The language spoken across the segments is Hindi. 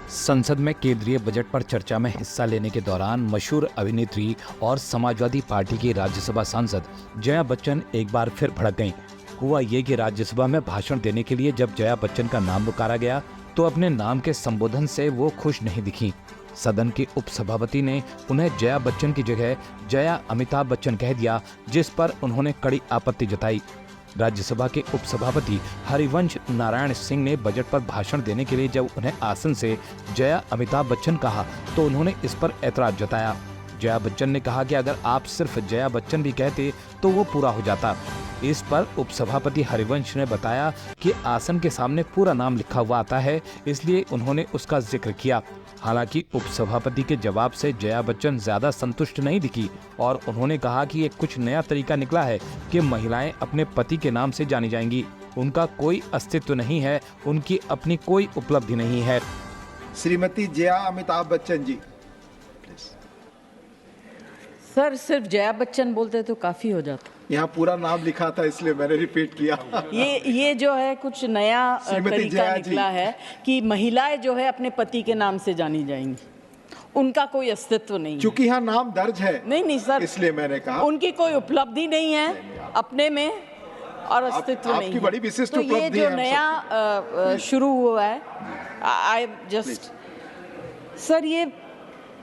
संसद में केंद्रीय बजट पर चर्चा में हिस्सा लेने के दौरान मशहूर अभिनेत्री और समाजवादी पार्टी की राज्यसभा सांसद जया बच्चन एक बार फिर भड़क गईं। हुआ ये कि राज्यसभा में भाषण देने के लिए जब जया बच्चन का नाम पुकारा गया तो अपने नाम के संबोधन से वो खुश नहीं दिखीं। सदन के उपसभापति ने उन्हें जया बच्चन की जगह जया अमिताभ बच्चन कह दिया, जिस पर उन्होंने कड़ी आपत्ति जताई। राज्यसभा के उपसभापति हरिवंश नारायण सिंह ने बजट पर भाषण देने के लिए जब उन्हें आसन से जया अमिताभ बच्चन कहा तो उन्होंने इस पर ऐतराज जताया। जया बच्चन ने कहा कि अगर आप सिर्फ जया बच्चन भी कहते तो वो पूरा हो जाता। इस पर उपसभापति हरिवंश ने बताया कि आसन के सामने पूरा नाम लिखा हुआ आता है, इसलिए उन्होंने उसका जिक्र किया। हालांकि उपसभापति के जवाब से जया बच्चन ज्यादा संतुष्ट नहीं दिखी और उन्होंने कहा कि ये कुछ नया तरीका निकला है कि महिलाएं अपने पति के नाम से जानी जाएंगी। उनका कोई अस्तित्व नहीं है, उनकी अपनी कोई उपलब्धि नहीं है। श्रीमती जया अमिताभ बच्चन जी। सर सिर्फ जया बच्चन बोलते तो काफी हो जाता। यहाँ पूरा नाम लिखा था इसलिए मैंने रिपीट किया। ये जो है कुछ नया तरीका निकला है कि महिलाएं जो है अपने पति के नाम से जानी जाएंगी, उनका कोई अस्तित्व नहीं। क्योंकि यहाँ नाम दर्ज है। नहीं सर, इसलिए मैंने कहा उनकी कोई उपलब्धि नहीं है अपने में और अस्तित्व नहीं। आपकी बड़ी विशिष्ट तो उपलब्धि ये जो नया शुरू हुआ है, आई जस्ट सर, ये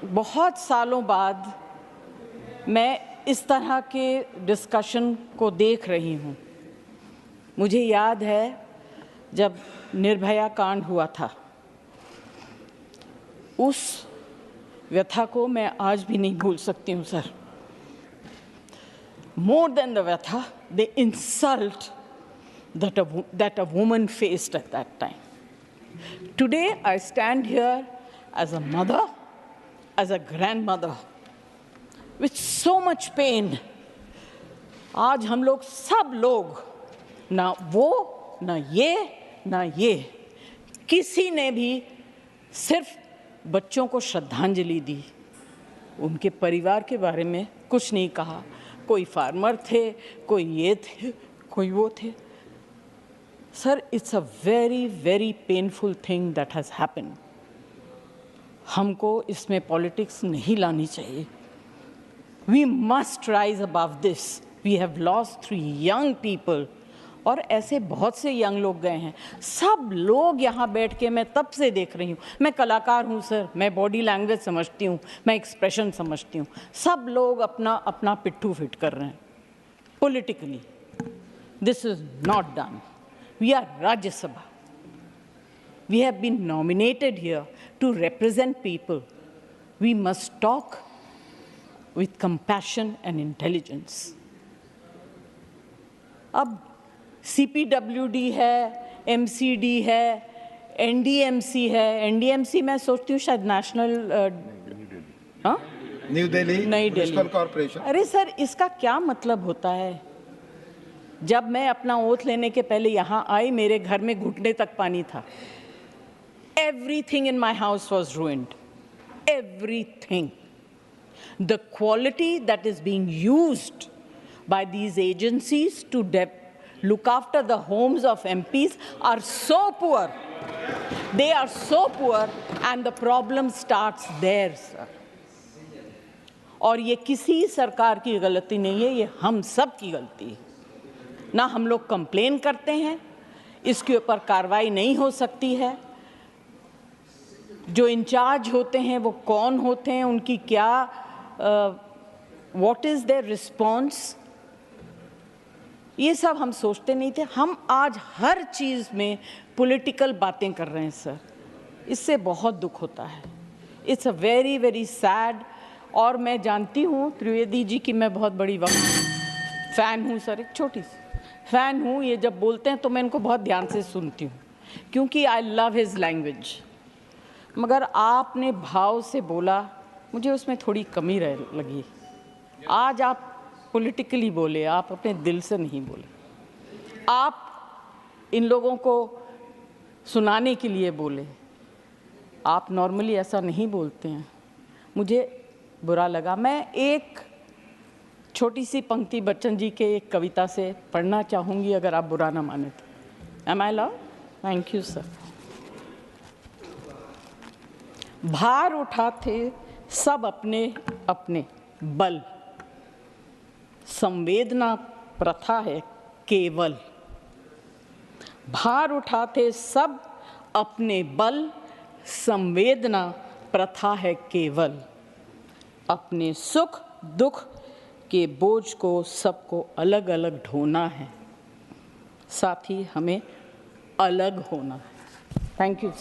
बहुत सालों बाद मैं इस तरह के डिस्कशन को देख रही हूँ। मुझे याद है जब निर्भया कांड हुआ था, उस व्यथा को मैं आज भी नहीं भूल सकती हूँ सर। More than the व्यथा, the insult that a woman faced at that time. Today I stand here as a mother, as a grandmother, with so much pain. आज हम लोग सब लोग, ना वो ना ये किसी ने भी सिर्फ बच्चों को श्रद्धांजलि दी, उनके परिवार के बारे में कुछ नहीं कहा। कोई फार्मर थे, कोई ये थे, कोई वो थे। Sir, it's a very very painful thing that has happened. हमको इसमें पॉलिटिक्स नहीं लानी चाहिए। We must rise above this. We have lost 3 young people. और ऐसे बहुत से यंग लोग गए हैं। सब लोग यहाँ बैठ के मैं तब से देख रही हूँ। मैं कलाकार हूँ सर, मैं बॉडी लैंग्वेज समझती हूँ, मैं एक्सप्रेशन समझती हूँ। सब लोग अपना अपना पिट्ठू फिट कर रहे हैं politically. This is not done. We are Rajya Sabha. We have been nominated here to represent people. We must talk with compassion and intelligence. अब CPWD है, MCD है, NDMC है। NDMC मैं सोचती हूँ शायद national new Delhi municipal corporation. अरे सर, इसका क्या मतलब होता है? जब मैं अपना ओथ लेने के पहले यहाँ आई, मेरे घर में घुटने तक पानी था। Everything in my house was ruined. Everything. The quality that is being used by these agencies to look after the homes of MPs are so poor. They are so poor, and the problem starts there, sir. और ये किसी सरकार की गलती नहीं है, ये हम सब की गलती है। ना हम लोग कंप्लेन करते हैं, इसके ऊपर कार्रवाई नहीं हो सकती है। जो इंचार्ज होते हैं वो कौन होते हैं, उनकी क्या what is their response, ये सब हम सोचते नहीं थे। हम आज हर चीज़ में पॉलिटिकल बातें कर रहे हैं सर। इससे बहुत दुख होता है। It's a very very sad. और मैं जानती हूँ त्रिवेदी जी की मैं बहुत बड़ी फ़ैन हूँ सर, एक छोटी सी फ़ैन हूँ। ये जब बोलते हैं तो मैं इनको बहुत ध्यान से सुनती हूँ, क्योंकि आई लव हिज लैंग्वेज। मगर आपने भाव से बोला, मुझे उसमें थोड़ी कमी लगी। आज आप पॉलिटिकली बोले, आप अपने दिल से नहीं बोले। आप इन लोगों को सुनाने के लिए बोले। आप नॉर्मली ऐसा नहीं बोलते हैं। मुझे बुरा लगा। मैं एक छोटी सी पंक्ति बच्चन जी के एक कविता से पढ़ना चाहूँगी, अगर आप बुरा ना माने तो। Am I love? Thank you sir. भार उठाते सब अपने अपने बल, संवेदना प्रथा है केवल। भार उठाते सब अपने बल, संवेदना प्रथा है केवल। अपने सुख दुख के बोझ को सबको अलग अलग ढोना है, साथ ही हमें अलग होना है। Thank you.